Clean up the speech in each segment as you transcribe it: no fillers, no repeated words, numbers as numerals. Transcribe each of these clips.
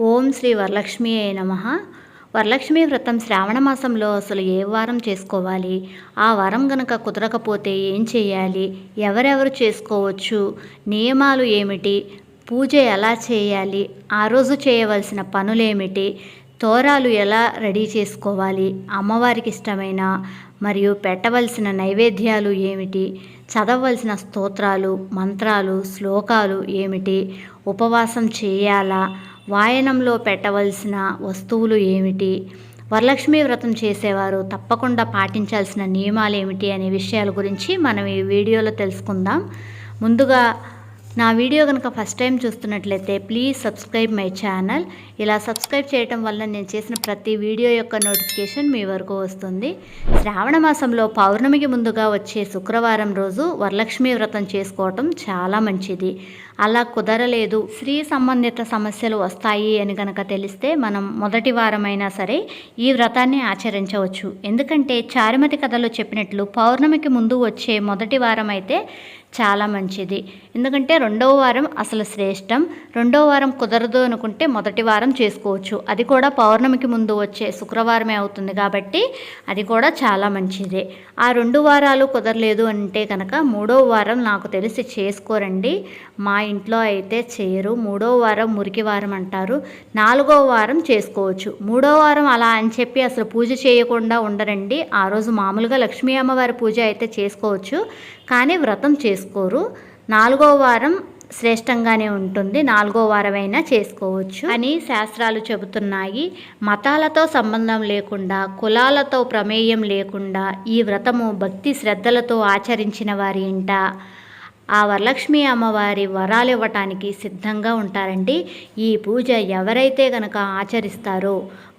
ఓం శ్రీ వరలక్ష్మి అయి నమః. వరలక్ష్మి వ్రతం శ్రావణ మాసంలో అసలు ఏ వారం చేసుకోవాలి, ఆ వారం గనక కుదరకపోతే ఏం చేయాలి, ఎవరెవరు చేసుకోవచ్చు, నియమాలు ఏమిటి, పూజ ఎలా చేయాలి, ఆ రోజు చేయవలసిన పనులేమిటి, తోరాలు ఎలా రెడీ చేసుకోవాలి, అమ్మవారికి ఇష్టమైన మరియు పెట్టవలసిన నైవేద్యాలు ఏమిటి, చదవవలసిన స్తోత్రాలు, మంత్రాలు, శ్లోకాలు ఏమిటి, ఉపవాసం చేయాలా, వాయనంలో పెట్టవలసిన వస్తువులు ఏమిటి, వరలక్ష్మి వ్రతం చేసేవారు తప్పకుండా పాటించాల్సిన నియమాలు ఏమిటి అనే విషయాల గురించి మనం ఈ వీడియోలో తెలుసుకుందాం. ముందుగా నా వీడియో కనుక ఫస్ట్ టైం చూస్తున్నట్లయితే ప్లీజ్ సబ్స్క్రైబ్ మై ఛానల్. ఇలా సబ్స్క్రైబ్ చేయటం వల్ల నేను చేసిన ప్రతి వీడియో యొక్క నోటిఫికేషన్ మీ వరకు వస్తుంది. శ్రావణ మాసంలో పౌర్ణమికి ముందుగా వచ్చే శుక్రవారం రోజు వరలక్ష్మి వ్రతం చేసుకోవటం చాలా మంచిది. అలా కుదరలేదు, స్త్రీ సంబంధిత సమస్యలు వస్తాయి అని కనుక తెలిస్తే మనం మొదటి వారమైనా సరే ఈ వ్రతాన్ని ఆచరించవచ్చు. ఎందుకంటే చారుమతి కథలో చెప్పినట్లు పౌర్ణమికి ముందు వచ్చే మొదటి వారం అయితే చాలా మంచిది. ఎందుకంటే రెండవ వారం అసలు శ్రేష్టం. రెండవ వారం కుదరదు అనుకుంటే మొదటి వారం చేసుకోవచ్చు. అది కూడా పౌర్ణమికి ముందు వచ్చే శుక్రవారమే అవుతుంది కాబట్టి అది కూడా చాలా మంచిదే. ఆ 2 వారాలు కుదరలేదు అంటే కనుక 3వ వారం నాకు తెలిసి చేసుకోరండి. మా ఇంట్లో అయితే చేయరు. 3వ వారం మురికి వారం అంటారు. 4వ వారం చేసుకోవచ్చు. 3వ వారం అలా అని చెప్పి అసలు పూజ చేయకుండా ఉండరండి. ఆ రోజు మామూలుగా లక్ష్మీ అమ్మవారి పూజ అయితే చేసుకోవచ్చు, కానీ వ్రతం చేసుకోరు. 4వ వారం శ్రేష్టంగానే ఉంటుంది. 4వ వారమైనా చేసుకోవచ్చు అని శాస్త్రాలు చెబుతున్నాయి. మతాలతో సంబంధం లేకుండా, కులాలతో ప్రమేయం లేకుండా ఈ వ్రతము భక్తి శ్రద్ధలతో ఆచరించిన వారి ఇంట ఆ వరలక్ష్మి అమ్మవారి వరాలు ఇవ్వటానికి సిద్ధంగా ఉంటారండి. ఈ పూజ ఎవరైతే గనక ఆచరిస్తారో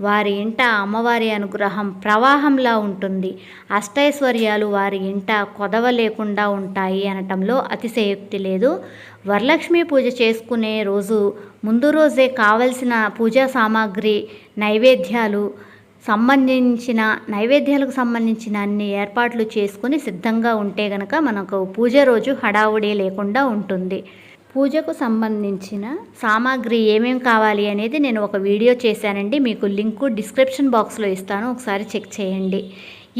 వారి ఇంట అమ్మవారి అనుగ్రహం ప్రవాహంలా ఉంటుంది. అష్టైశ్వర్యాలు వారి ఇంట కొదవ లేకుండా ఉంటాయి అనటంలో అతిశయోక్తి లేదు. వరలక్ష్మి పూజ చేసుకునే రోజు ముందు రోజే కావలసిన పూజా సామాగ్రి, నైవేద్యాలకు సంబంధించిన అన్ని ఏర్పాట్లు చేసుకుని సిద్ధంగా ఉంటే గనక మనకు పూజ రోజు హడావుడి లేకుండా ఉంటుంది. పూజకు సంబంధించిన సామాగ్రి ఏమేమి కావాలి అనేది నేను ఒక వీడియో చేశానండి. మీకు లింకు డిస్క్రిప్షన్ బాక్స్లో ఇస్తాను, ఒకసారి చెక్ చేయండి.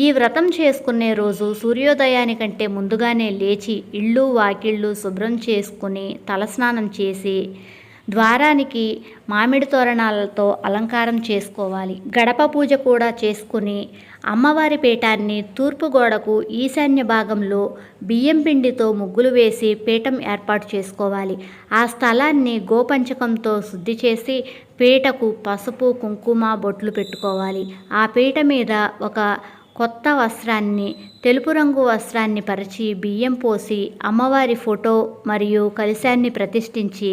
ఈ వ్రతం చేసుకునే రోజు సూర్యోదయానికంటే ముందుగానే లేచి ఇళ్ళు వాకిళ్ళు శుభ్రం చేసుకుని తలస్నానం చేసి ద్వారానికి మామిడి తోరణాలతో అలంకారం చేసుకోవాలి. గడప పూజ కూడా చేసుకుని అమ్మవారి పీఠాన్ని తూర్పు గోడకు ఈశాన్య భాగంలో బియ్యం పిండితో ముగ్గులు వేసి పీఠం ఏర్పాటు చేసుకోవాలి. ఆ స్థలాన్ని గోపంచకంతో శుద్ధి చేసి పీటకు పసుపు, కుంకుమ, బొట్లు పెట్టుకోవాలి. ఆ పీట మీద ఒక కొత్త వస్త్రాన్ని, తెలుపు రంగు వస్త్రాన్ని పరిచి బియ్యం పోసి అమ్మవారి ఫోటో మరియు కలశాన్ని ప్రతిష్ఠించి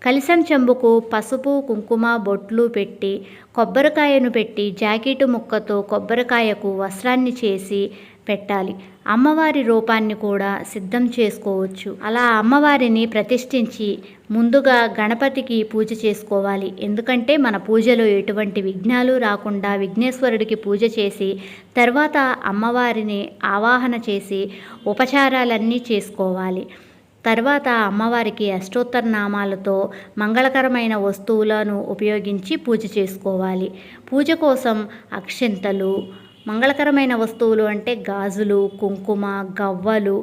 కలశం చెంబుకు పసుపు, కుంకుమ, బొట్లు పెట్టి కొబ్బరికాయను పెట్టి జాకెట్ ముక్కతో కొబ్బరికాయకు వస్త్రాన్ని చేసి పెట్టాలి. అమ్మవారి రూపాన్ని కూడా సిద్ధం చేసుకోవచ్చు. అలా అమ్మవారిని ప్రతిష్ఠించి ముందుగా గణపతికి పూజ చేసుకోవాలి. ఎందుకంటే మన పూజలో ఎటువంటి విఘ్నాలు రాకుండా విఘ్నేశ్వరుడికి పూజ చేసి తర్వాత అమ్మవారిని ఆవాహన చేసి ఉపచారాలన్నీ చేసుకోవాలి. తర్వాత అమ్మవారికి అష్టోత్తర నామాలతో మంగళకరమైన వస్తువులను ఉపయోగించి పూజ చేసుకోవాలి. పూజ కోసం అక్షింతలు, మంగళకరమైన వస్తువులు అంటే గాజులు, కుంకుమ, గవ్వలు,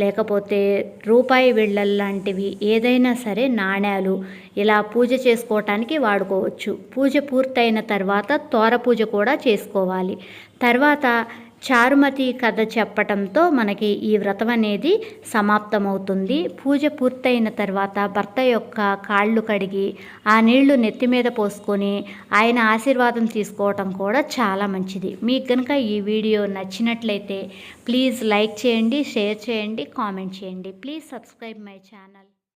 లేకపోతే రూపాయి బిళ్ళలు లాంటివి ఏదైనా సరే, నాణ్యాలు ఇలా పూజ చేసుకోవటానికి వాడుకోవచ్చు. పూజ పూర్తయిన తర్వాత తోర పూజ కూడా చేసుకోవాలి. తర్వాత చారుమతి కథ చెప్పటంతో మనకి ఈ వ్రతం అనేది సమాప్తమవుతుంది. పూజ పూర్తయిన తర్వాత భర్త యొక్క కాళ్ళు కడిగి ఆ నీళ్లు నెత్తి మీద పోసుకొని ఆయన ఆశీర్వాదం తీసుకోవటం కూడా చాలా మంచిది. మీకు కనుక ఈ వీడియో నచ్చినట్లయితే ప్లీజ్ లైక్ చేయండి, షేర్ చేయండి, కామెంట్ చేయండి. Please subscribe my channel.